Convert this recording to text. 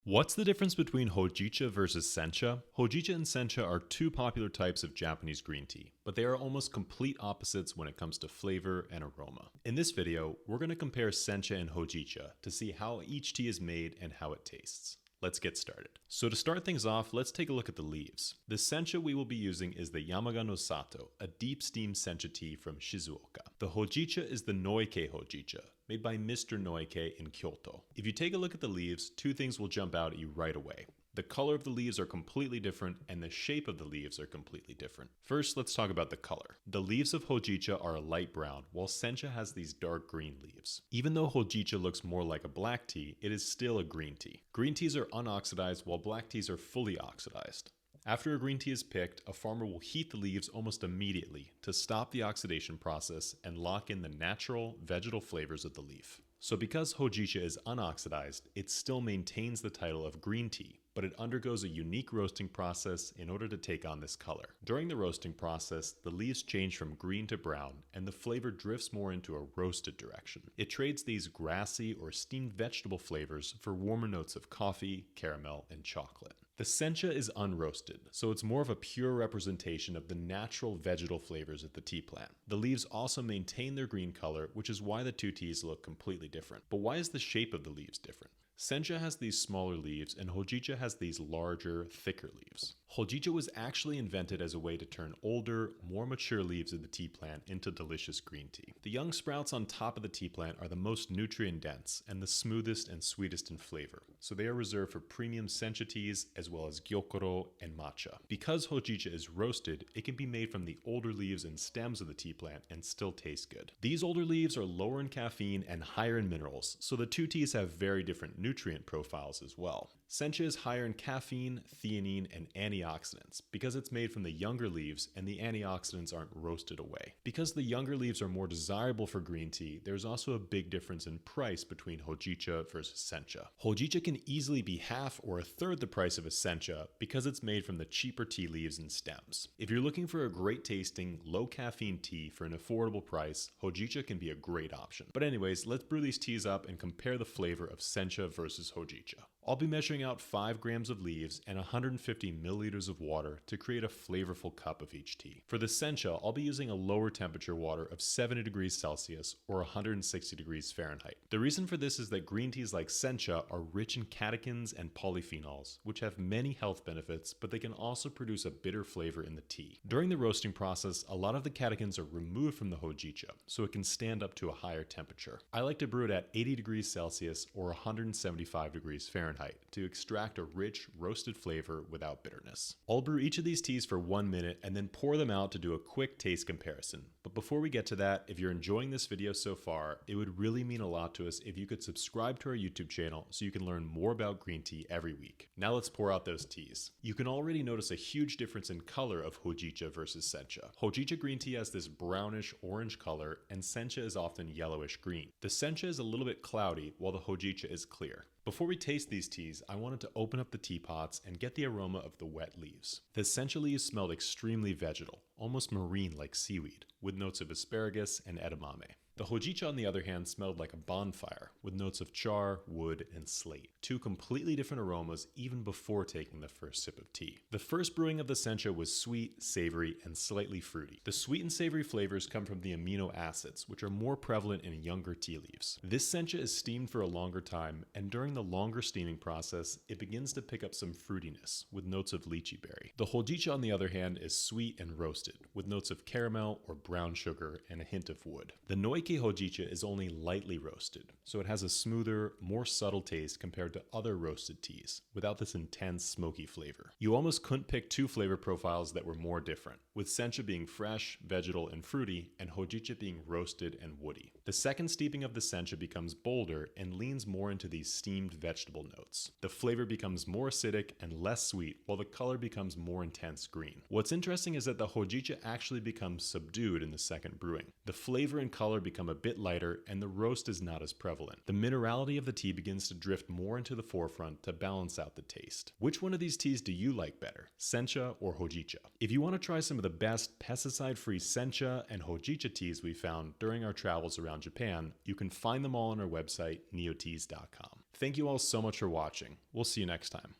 What's the difference between Hojicha versus Sencha? Hojicha and Sencha are two popular types of Japanese green tea, but they are almost complete opposites when it comes to flavor and aroma. In this video, we're going to compare Sencha and Hojicha to see how each tea is made and how it tastes. Let's get started. So to start things off, let's take a look at the leaves. The sencha we will be using is the Yamaga no Sato, a deep steam sencha tea from Shizuoka. The Hojicha is the Noike Hojicha, made by Mr. Noike in Kyoto. If you take a look at the leaves, two things will jump out at you right away. The color of the leaves are completely different and the shape of the leaves are completely different. First, let's talk about the color. The leaves of Hojicha are a light brown, while Sencha has these dark green leaves. Even though Hojicha looks more like a black tea, it is still a green tea. Green teas are unoxidized while black teas are fully oxidized. After a green tea is picked, a farmer will heat the leaves almost immediately to stop the oxidation process and lock in the natural, vegetal flavors of the leaf. So because Hojicha is unoxidized, it still maintains the title of green tea, but it undergoes a unique roasting process in order to take on this color. During the roasting process, the leaves change from green to brown, and the flavor drifts more into a roasted direction. It trades these grassy or steamed vegetable flavors for warmer notes of coffee, caramel, and chocolate. The sencha is unroasted, so it's more of a pure representation of the natural vegetal flavors of the tea plant. The leaves also maintain their green color, which is why the two teas look completely different. But why is the shape of the leaves different? Sencha has these smaller leaves and Hojicha has these larger, thicker leaves. Hojicha was actually invented as a way to turn older, more mature leaves of the tea plant into delicious green tea. The young sprouts on top of the tea plant are the most nutrient dense and the smoothest and sweetest in flavor, so they are reserved for premium sencha teas as well as gyokuro and matcha. Because Hojicha is roasted, it can be made from the older leaves and stems of the tea plant and still taste good. These older leaves are lower in caffeine and higher in minerals, so the two teas have very different nutrient profiles as well. Sencha is higher in caffeine, theanine, and antioxidants because it's made from the younger leaves and the antioxidants aren't roasted away. Because the younger leaves are more desirable for green tea, there's also a big difference in price between Hojicha versus Sencha. Hojicha can easily be half or a third the price of a Sencha because it's made from the cheaper tea leaves and stems. If you're looking for a great tasting, low caffeine tea for an affordable price, Hojicha can be a great option. But anyways, let's brew these teas up and compare the flavor of Sencha versus Hojicha. I'll be measuring out 5 grams of leaves and 150 milliliters of water to create a flavorful cup of each tea. For the sencha, I'll be using a lower temperature water of 70 degrees Celsius or 160 degrees Fahrenheit. The reason for this is that green teas like sencha are rich in catechins and polyphenols, which have many health benefits, but they can also produce a bitter flavor in the tea. During the roasting process, a lot of the catechins are removed from the hojicha, so it can stand up to a higher temperature. I like to brew it at 80 degrees Celsius or 175 degrees Fahrenheit to extract a rich, roasted flavor without bitterness. I'll brew each of these teas for 1 minute and then pour them out to do a quick taste comparison. But before we get to that, if you're enjoying this video so far, it would really mean a lot to us if you could subscribe to our YouTube channel so you can learn more about green tea every week. Now let's pour out those teas. You can already notice a huge difference in color of Hojicha versus Sencha. Hojicha green tea has this brownish orange color and Sencha is often yellowish green. The Sencha is a little bit cloudy while the Hojicha is clear. Before we taste these teas, I wanted to open up the teapots and get the aroma of the wet leaves. The sencha leaves smelled extremely vegetal, almost marine like seaweed, with notes of asparagus and edamame. The Hojicha, on the other hand, smelled like a bonfire, with notes of char, wood, and slate. Two completely different aromas even before taking the first sip of tea. The first brewing of the sencha was sweet, savory, and slightly fruity. The sweet and savory flavors come from the amino acids, which are more prevalent in younger tea leaves. This sencha is steamed for a longer time, and during the longer steaming process, it begins to pick up some fruitiness, with notes of lychee berry. The Hojicha, on the other hand, is sweet and roasted, with notes of caramel or brown sugar and a hint of wood. The Noike Hojicha is only lightly roasted, so it has a smoother, more subtle taste compared to other roasted teas, without this intense smoky flavor. You almost couldn't pick two flavor profiles that were more different, with sencha being fresh, vegetal, and fruity, and Hojicha being roasted and woody. The second steeping of the sencha becomes bolder and leans more into these steamed vegetable notes. The flavor becomes more acidic and less sweet, while the color becomes more intense green. What's interesting is that the Hojicha actually becomes subdued in the second brewing. The flavor and color become a bit lighter and the roast is not as prevalent. The minerality of the tea begins to drift more into the forefront to balance out the taste. Which one of these teas do you like better, sencha or Hojicha? If you want to try some of the best pesticide-free sencha and Hojicha teas we found during our travels around Japan, you can find them all on our website, neoteas.com. Thank you all so much for watching. We'll see you next time.